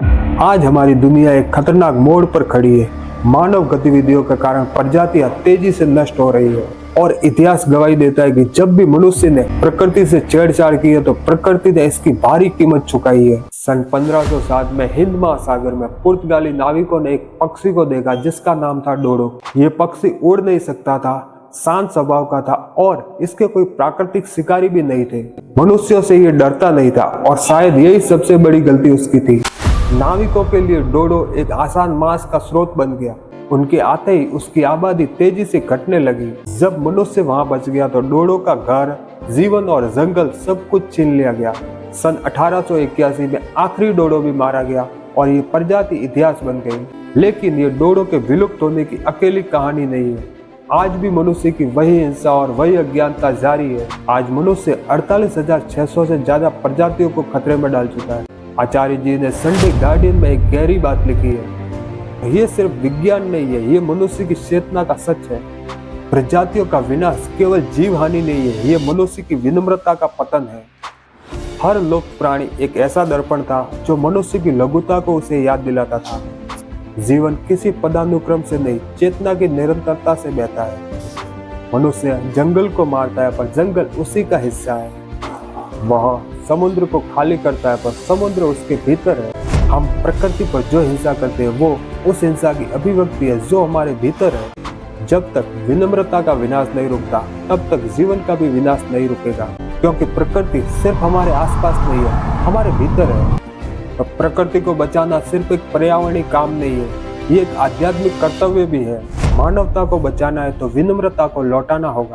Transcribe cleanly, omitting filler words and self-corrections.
आज हमारी दुनिया एक खतरनाक मोड़ पर खड़ी है। मानव गतिविधियों के कारण प्रजातियां तेजी से नष्ट हो रही है और इतिहास गवाही देता है कि जब भी मनुष्य ने प्रकृति से छेड़छाड़ की है तो प्रकृति ने इसकी भारी कीमत चुकाई है। सन 1507 में हिंद महासागर में पुर्तगाली नाविकों ने एक पक्षी को देखा जिसका नाम था डोडो। ये पक्षी उड़ नहीं सकता था, शांत स्वभाव का था और इसके कोई प्राकृतिक शिकारी भी नहीं थे। मनुष्यों से ये डरता नहीं था और शायद यही सबसे बड़ी गलती उसकी थी। नाविकों के लिए डोडो एक आसान मांस का स्रोत बन गया। उनके आते ही उसकी आबादी तेजी से घटने लगी। जब मनुष्य वहां बच गया तो डोडो का घर, जीवन और जंगल सब कुछ छीन लिया गया। सन 1881 में आखिरी डोडो भी मारा गया और ये प्रजाति इतिहास बन गई। लेकिन ये डोडो के विलुप्त होने की अकेली कहानी नहीं है। आज भी मनुष्य की वही हिंसा और वही अज्ञानता जारी है। आज मनुष्य 48,600 से ज्यादा प्रजातियों को खतरे में डाल चुका है। आचार्य जी ने संडे गार्डियन में एक गहरी बात लिखी है। ये सिर्फ विज्ञान नहीं है, ये मनुष्य की चेतना का सच है। प्रजातियों का विनाश केवल जीव हानि नहीं है, ये मनुष्य की विनम्रता का पतन है। हर लुप्त प्राणी एक ऐसा दर्पण था जो मनुष्य की लघुता को उसे याद दिलाता था। जीवन किसी पदानुक्रम से नहीं, चेतना की निरंतरता से बहता है। मनुष्य जंगल को मारता है पर जंगल उसी का हिस्सा है। वह समुद्र को खाली करता है पर समुद्र उसके भीतर है। हम प्रकृति पर जो हिंसा करते हैं वो उस हिंसा की अभिव्यक्ति है जो हमारे भीतर है। जब तक विनम्रता का विनाश नहीं रुकता तब तक जीवन का भी विनाश नहीं रुकेगा, क्योंकि प्रकृति सिर्फ हमारे आसपास नहीं है, हमारे भीतर है। तो प्रकृति को बचाना सिर्फ एक पर्यावरणीय काम नहीं है, ये एक आध्यात्मिक कर्तव्य भी है। मानवता को बचाना है तो विनम्रता को लौटाना होगा।